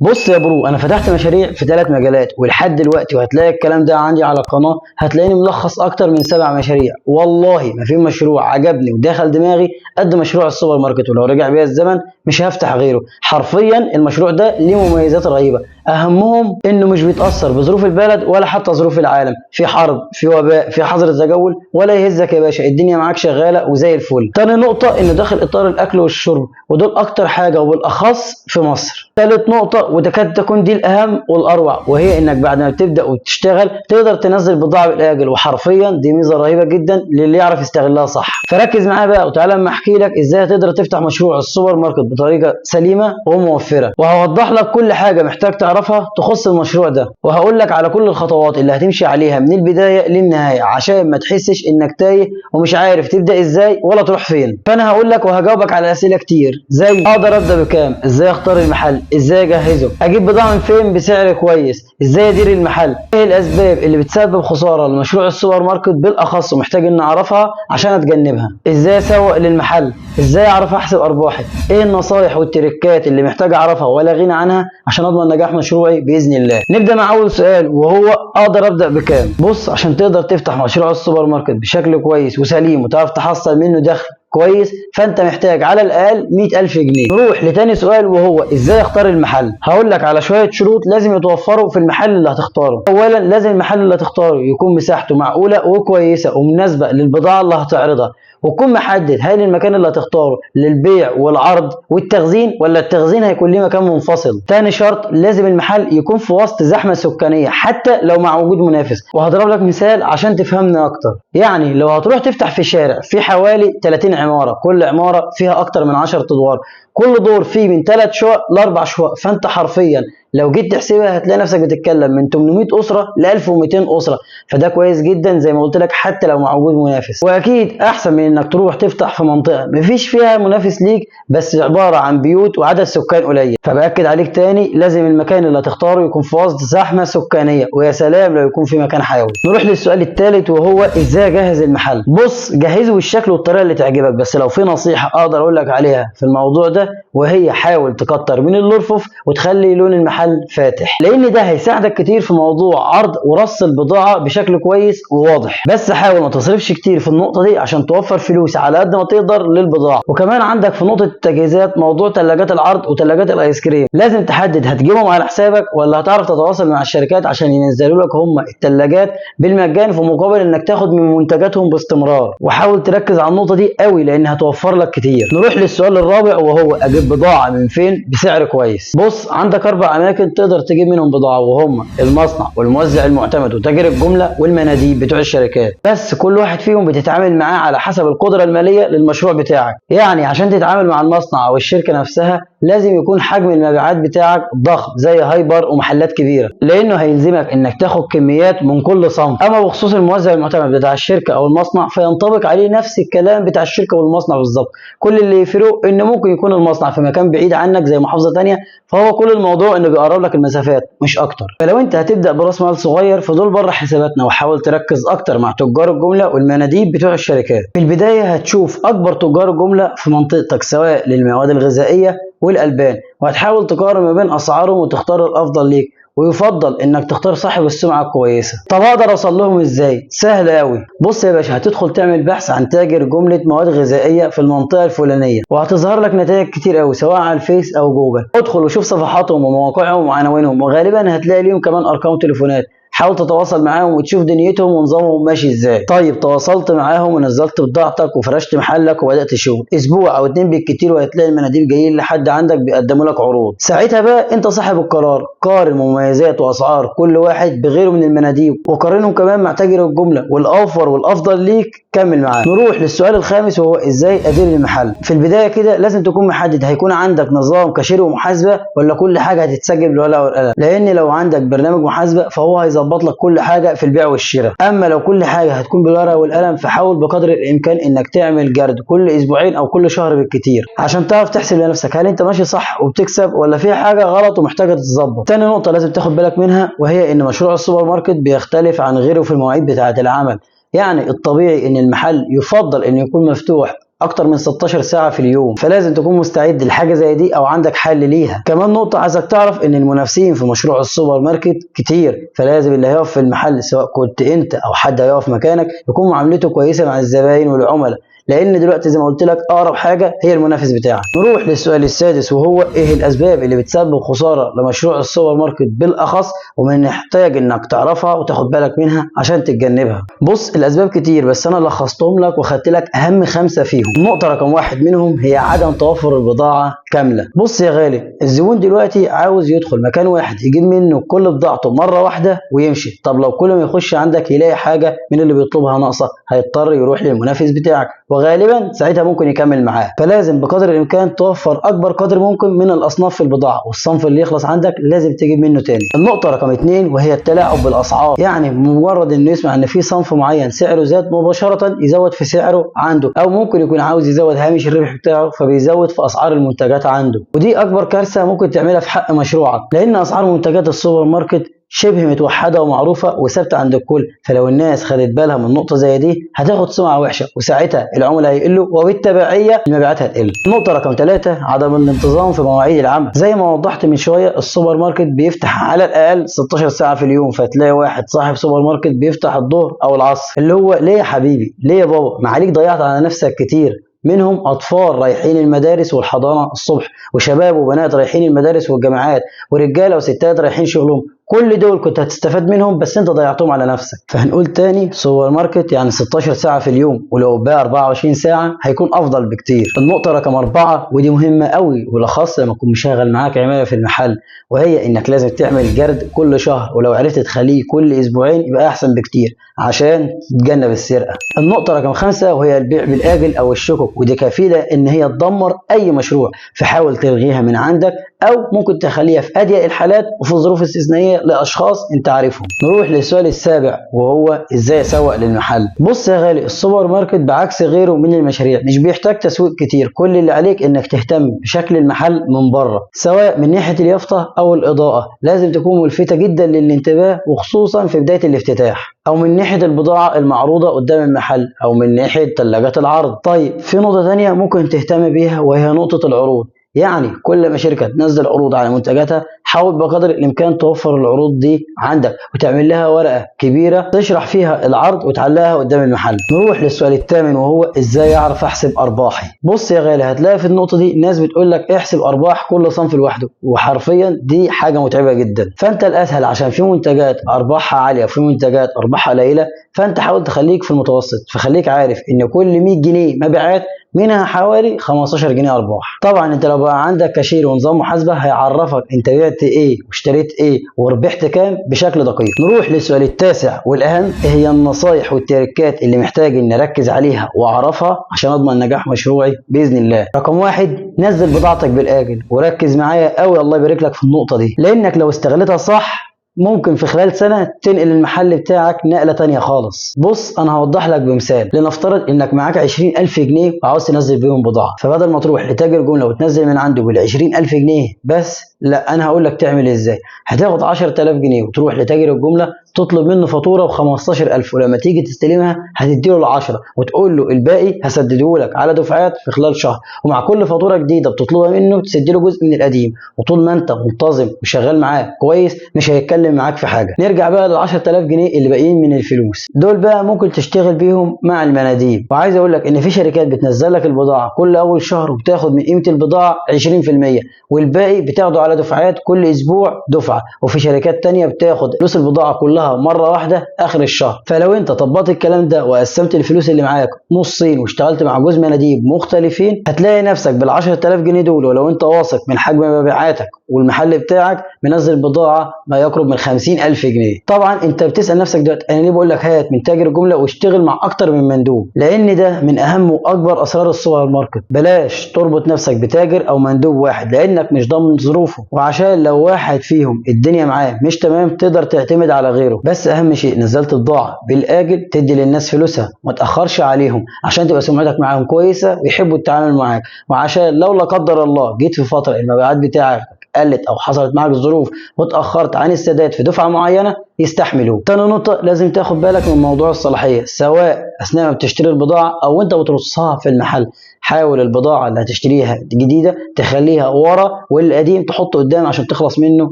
بص يا برو، انا فتحت مشاريع في 3 مجالات ولحد دلوقتي، وهتلاقي الكلام ده عندي على القناه. هتلاقيني ملخص اكتر من 7 مشاريع. والله ما في مشروع عجبني ودخل دماغي قد مشروع السوبر ماركت، ولو رجع بيا الزمن مش هفتح غيره. حرفيا المشروع ده ليه مميزات رهيبه، اهمهم انه مش بيتاثر بظروف البلد ولا حتى ظروف العالم. في حرب، في وباء، في حظر تجول، ولا يهزك يا باشا، الدنيا معاك شغاله وزي الفل. تاني نقطه انه داخل اطار الاكل والشرب، ودول اكتر حاجه وبالاخص في مصر. ثالث نقطة وتكاد تكون دي الأهم والأروع، وهي إنك بعد ما تبدأ وتشتغل تقدر تنزل بضاعة بالآجل، وحرفيا دي ميزة رهيبة جدا للي يعرف يستغلها صح. فركز معايا بقى وتعالى اما أحكي لك إزاي هتقدر تفتح مشروع السوبر ماركت بطريقة سليمة وموفرة، وهوضح لك كل حاجة محتاج تعرفها تخص المشروع ده، وهقول لك على كل الخطوات اللي هتمشي عليها من البداية للنهاية عشان ما تحسش إنك تايه ومش عارف تبدأ إزاي ولا تروح فين. فأنا هقول لك وهجاوبك على أسئلة كتير، زي أقدر أبدأ بكام، إزاي أختار المحل، ازاي اجهزه، اجيب بضاعه من فين بسعر كويس، ازاي ادير المحل، ايه الاسباب اللي بتسبب خساره لمشروع السوبر ماركت بالاخص ومحتاج ان اعرفها عشان اتجنبها، ازاي اسوق للمحل، ازاي اعرف احسب ارباحي، ايه النصايح والتريكات اللي محتاج اعرفها ولا غنى عنها عشان اضمن نجاح مشروعي باذن الله. نبدا مع اول سؤال وهو اقدر ابدا بكام. بص، عشان تقدر تفتح مشروع السوبر ماركت بشكل كويس وسليم وتعرف تحصل منه دخل كويس، فانت محتاج على الاقل 100,000 جنيه. نروح لتاني سؤال وهو ازاي اختار المحل. هقول لك على شويه شروط لازم يتوفروا في المحل اللي هتختاره. اولا، لازم المحل اللي هتختاره يكون مساحته معقوله وكويسه ومناسبه للبضاعه اللي هتعرضها، وتكون محدد هل المكان اللي هتختاره للبيع والعرض والتخزين، ولا التخزين هيكون ليه مكان منفصل. تاني شرط، لازم المحل يكون في وسط زحمه سكانيه حتى لو مع وجود منافس. وهضرب لك مثال عشان تفهمني اكتر. يعني لو هتروح تفتح في شارع في حوالي 30 عماره، كل عماره فيها اكتر من 10 ادوار، كل دور فيه من 3 شقق ل4 شقق، فانت حرفيا لو جيت تحسبها هتلاقي نفسك بتتكلم من 800 اسره ل 1200 اسره. فده كويس جدا زي ما قلت لك حتى لو مع وجود منافس، واكيد احسن من انك تروح تفتح في منطقه مفيش فيها منافس ليك بس عباره عن بيوت وعدد سكان قليل. فباكد عليك تاني، لازم المكان اللي هتختاره يكون في وسط زحمه سكانيه، ويا سلام لو يكون في مكان حيوي. نروح للسؤال الثالث وهو ازاي اجهز المحل. بص، جهزه بالشكل والطريقه اللي تعجبك، بس لو في نصيحه اقدر اقول لك عليها في الموضوع ده، وهي حاول تكتر من الارفف وتخلي لون المحل فاتح، لان ده هيساعدك كتير في موضوع عرض ورص البضاعه بشكل كويس وواضح. بس حاول ما تصرفش كتير في النقطه دي عشان توفر فلوس على قد ما تقدر للبضاعه. وكمان عندك في نقطه التجهيزات موضوع ثلاجات العرض وثلاجات الايس كريم، لازم تحدد هتجيبهم على حسابك ولا هتعرف تتواصل مع الشركات عشان ينزلوا لك هم الثلاجات بالمجان في مقابل انك تاخد من منتجاتهم باستمرار. وحاول تركز على النقطه دي قوي لان هتوفر لك كتير. نروح للسؤال الرابع وهو اجيب بضاعه من فين بسعر كويس. بص، عندك 4 اماكن تقدر تجيب منهم بضاعه، وهم المصنع والموزع المعتمد وتاجر الجمله والمناديب بتوع الشركات. بس كل واحد فيهم بتتعامل معاه على حسب القدره الماليه للمشروع بتاعك. يعني عشان تتعامل مع المصنع او الشركه نفسها لازم يكون حجم المبيعات بتاعك ضخم زي هايبر ومحلات كبيره، لانه هيلزمك انك تاخد كميات من كل صنف. اما بخصوص الموزع المعتمد بتاع الشركه او المصنع فينطبق عليه نفس الكلام بتاع الشركه والمصنع بالظبط. كل اللي يفرقه ان ممكن يكون المصنع في مكان بعيد عنك زي محافظه ثانيه، فهو كل الموضوع انه بيقرب لك المسافات مش اكتر. فلو انت هتبدا براس مال صغير فدول بره حساباتنا، وحاول تركز اكتر مع تجار الجمله والمناديب بتوع الشركات. في البدايه هتشوف اكبر تجار الجمله في منطقتك سواء للمواد الغذائيه والالبان، وهتحاول تقارن ما بين اسعارهم وتختار الافضل ليك، ويفضل انك تختار صاحب السمعه الكويسه. طب اقدر اوصل لهم ازاي؟ سهل قوي. بص يا باشا، هتدخل تعمل بحث عن تاجر جمله مواد غذائيه في المنطقه الفلانيه، وهتظهر لك نتائج كتير قوي سواء على الفيس او جوجل. ادخل وشوف صفحاتهم ومواقعهم وعناوينهم، وغالبا هتلاقي ليهم كمان ارقام تليفونات. حاول تتواصل معاهم وتشوف دنيتهم ونظامهم ماشي ازاي. طيب تواصلت معاهم ونزلت بضاعتك وفرشت محلك وبدات شغل، اسبوع او 2 بالكتير وهتلاقي المناديب جايين لحد عندك بيقدموا لك عروض. ساعتها بقى انت صاحب القرار، قارن مميزات واسعار كل واحد بغيره من المناديب، وقارنهم كمان مع تاجر الجمله، والاوفر والافضل ليك كمل معاه. نروح للسؤال الخامس وهو ازاي ادير المحل. في البدايه كده لازم تكون محدد هيكون عندك نظام كاشير ومحاسبه ولا كل حاجه هتتسجل بالورقه والقلم، لان لو عندك برنامج محاسبه فهو هيظبط لك كل حاجه في البيع والشراء. اما لو كل حاجه هتكون بالورقه والقلم فحاول بقدر الامكان انك تعمل جرد كل اسبوعين او كل شهر بالكتير عشان تعرف تحسب لنفسك هل انت ماشي صح وبتكسب ولا في حاجه غلط ومحتاجه تتظبط. تاني نقطه لازم تاخد بالك منها وهي ان مشروع السوبر ماركت بيختلف عن غيره في المواعيد بتاعه العمل. يعني الطبيعي ان المحل يفضل انه يكون مفتوح اكتر من 16 ساعة في اليوم، فلازم تكون مستعد لحاجة زي دي او عندك حل ليها. كمان نقطة عايزك تعرف ان المنافسين في مشروع السوبر ماركت كتير، فلازم اللي هيقف في المحل سواء كنت انت او حد هيقف مكانك يكون معاملته كويسة مع الزباين والعملاء، لان دلوقتي زي ما قلت لك اقرب حاجه هي المنافس بتاعك. نروح للسؤال السادس، وهو ايه الاسباب اللي بتسبب خساره لمشروع السوبر ماركت بالاخص، ومن محتاج انك تعرفها وتاخد بالك منها عشان تتجنبها. بص، الاسباب كتير بس انا لخصتهم لك وخدت لك اهم 5 فيهم. النقطه رقم 1 منهم هي عدم توفر البضاعه كامله. بص يا غالي، الزبون دلوقتي عاوز يدخل مكان واحد يجيب منه كل بضاعته مره واحده ويمشي. طب لو كل ما يخش عندك يلاقي حاجه من اللي بيطلبها ناقصه، هيضطر يروح للمنافس بتاعك، وغالبا ساعتها ممكن يكمل معاه. فلازم بقدر الامكان توفر اكبر قدر ممكن من الاصناف في البضاعه، والصنف اللي يخلص عندك لازم تجيب منه تاني. النقطه رقم 2 وهي التلاعب بالاسعار، يعني مجرد انه يسمع ان في صنف معين سعره زاد مباشره يزود في سعره عنده، او ممكن يكون عاوز يزود هامش الربح بتاعه فبيزود في اسعار المنتجات عنده. ودي اكبر كارثه ممكن تعملها في حق مشروعك، لان اسعار منتجات السوبر ماركت شبه متوحده ومعروفه وثابته عند الكل، فلو الناس خدت بالها من نقطه زي دي هتاخد سمعه وحشه، وساعتها العملاء هيقلوا وبالتبعيه المبيعات هتقل. النقطه رقم 3 عدم الانتظام في مواعيد العمل. زي ما وضحت من شويه، السوبر ماركت بيفتح على الاقل 16 ساعه في اليوم، فتلاقي واحد صاحب سوبر ماركت بيفتح الظهر او العصر، اللي هو ليه يا حبيبي؟ ليه يا بابا؟ معاليك ضيعت على نفسك كتير. منهم اطفال رايحين المدارس والحضانه الصبح، وشباب وبنات رايحين المدارس والجامعات، ورجاله وستات رايحين شغلهم. كل دول كنت هتستفاد منهم بس انت ضيعتهم على نفسك. فهنقول تاني، سوبر ماركت يعني 16 ساعة في اليوم، ولو بقى 24 ساعة هيكون افضل بكتير. النقطة رقم 4 ودي مهمة قوي، وبالاخص لما تكون مشغل معاك عمالة في المحل، وهي انك لازم تعمل جرد كل شهر، ولو عرفت تخليه كل اسبوعين يبقى احسن بكتير عشان تتجنب السرقة. النقطة رقم 5 وهي البيع بالاجل او الشكك، ودي كفيلة ان هي تدمر اي مشروع، فحاول تلغيها من عندك، او ممكن تخليها في اضيق الحالات وفي ظروف استثنائيه لاشخاص انت عارفهم. نروح للسؤال السابع، وهو ازاي اسوق للمحل. بص يا غالي، السوبر ماركت بعكس غيره من المشاريع مش بيحتاج تسويق كتير، كل اللي عليك انك تهتم بشكل المحل من بره، سواء من ناحيه اليافطه او الاضاءه، لازم تكون ملفته جدا للانتباه وخصوصا في بدايه الافتتاح، او من ناحيه البضاعه المعروضه قدام المحل، او من ناحيه ثلاجات العرض. طيب، في نقطه ثانيه ممكن تهتم بيها وهي نقطه العروض. يعني كل ما شركه تنزل عروض على منتجاتها، حاول بقدر الامكان توفر العروض دي عندك وتعمل لها ورقه كبيره تشرح فيها العرض وتعلقها قدام المحل. نروح للسؤال الثامن، وهو ازاي اعرف احسب ارباحي. بص يا غالي، هتلاقي في النقطه دي ناس بتقول لك احسب ارباح كل صنف لوحده، وحرفيا دي حاجه متعبه جدا. فانت الاسهل، عشان في منتجات ارباحها عاليه وفي منتجات ارباحها قليله، فانت حاول تخليك في المتوسط، فخليك عارف ان كل 100 جنيه مبيعات منها حوالي 15 جنيه ارباح. طبعا انت لو بقى عندك كاشير ونظام محاسبه هيعرفك انت بعت ايه واشتريت ايه وربحت كام بشكل دقيق. نروح للسؤال التاسع والاهم، هي النصايح والتركات اللي محتاج ان اركز عليها واعرفها عشان اضمن نجاح مشروعي باذن الله. رقم 1، نزل بضاعتك بالاجل، وركز معايا قوي الله يبارك لك في النقطه دي، لانك لو استغلتها صح ممكن في خلال سنة تنقل المحل بتاعك نقلة تانية خالص. بص، أنا هوضح لك بمثال. لنفترض إنك معاك 20,000 جنيه وعاوز تنزل بيهم بضاعة، فبدل ما تروح لتاجر جملة وتنزل من عنده بال20,000 جنيه بس، لا، أنا هقول لك تعمل إزاي. هتاخد 10,000 جنيه وتروح لتاجر الجملة تطلب منه فاتورة ب15,000، ولما تيجي تستلمها هتديله ال10 وتقول له الباقي هسدده لك على دفعات في خلال شهر، ومع كل فاتورة جديدة بتطلبها منه تسد له جزء من القديم. وطول ما أنت منتظم وشغال معاه كويس مش هيتكلم معاك في حاجه. نرجع بقى لل10,000 جنيه اللي باقيين من الفلوس دول، بقى ممكن تشتغل بيهم مع المناديب. وعايز اقول لك ان في شركات بتنزل لك البضاعه كل اول شهر وبتاخد من قيمه البضاعه 20%، والباقي بتاخده على دفعات كل اسبوع دفعه. وفي شركات تانية بتاخد فلوس البضاعه كلها مره واحده اخر الشهر. فلو انت طبقت الكلام ده وقسمت الفلوس اللي معاك نصين واشتغلت مع جوز مناديب مختلفين، هتلاقي نفسك بال10,000 جنيه دول، ولو انت واثق من حجم مبيعاتك والمحل بتاعك، منزل بضاعه ما يقرب من 50,000 جنيه. طبعا انت بتسأل نفسك دلوقتي انا ليه بقول لك هات من تاجر الجمله واشتغل مع اكتر من مندوب؟ لان ده من اهم واكبر اسرار السوبر ماركت. بلاش تربط نفسك بتاجر او مندوب واحد، لانك مش ضامن ظروفه، وعشان لو واحد فيهم الدنيا معاه مش تمام تقدر تعتمد على غيره. بس اهم شيء نزلت البضاعه بالاجل تدي للناس فلوسها وما تاخرش عليهم، عشان تبقى سمعتك معاهم كويسه ويحبوا التعامل معاك. وعشان لو لا قدر الله جيت في فتره المبيعات بتاعك قلت او حصلت معاك ظروف واتاخرت عن السداد في دفعه معينه، يستحملوه. تاني نقطه، لازم تاخد بالك من موضوع الصلاحيه، سواء اثناء ما بتشتري البضاعه او انت بترصها في المحل. حاول البضاعه اللي هتشتريها جديده تخليها ورا، والقديم تحطه قدام عشان تخلص منه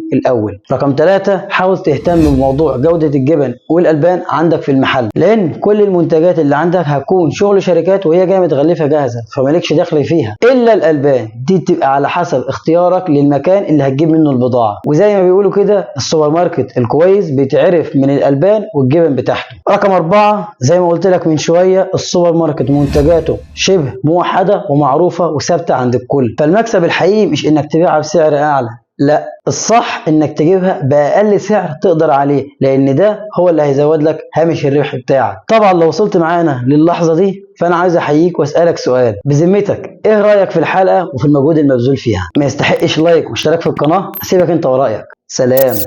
الاول. رقم 3، حاول تهتم بموضوع جوده الجبن والالبان عندك في المحل، لان كل المنتجات اللي عندك هتكون شغل شركات وهي جايه متغلفه جاهزه، فمالكش دخل فيها. الا الالبان دي بتبقى على حسب اختيارك للمكان اللي هتجيب منه البضاعه، وزي ما بيقولوا كده السوبر ماركت الكويس بيتعرف من الالبان والجبن بتاعته. رقم 4، زي ما قلت لك من شويه، السوبر ماركت منتجاته شبه موحده ومعروفه وثابته عند الكل، فالمكسب الحقيقي مش انك تبيعها بسعر اعلى، لا، الصح انك تجيبها باقل سعر تقدر عليه، لان ده هو اللي هيزود لك هامش الربح بتاعك. طبعا لو وصلت معانا للحظه دي فانا عايز احييك واسالك سؤال، بذمتك ايه رايك في الحلقه وفي المجهود المبذول فيها؟ ما يستحقش لايك واشتراك في القناه؟ سيبك انت ورايك. سلام.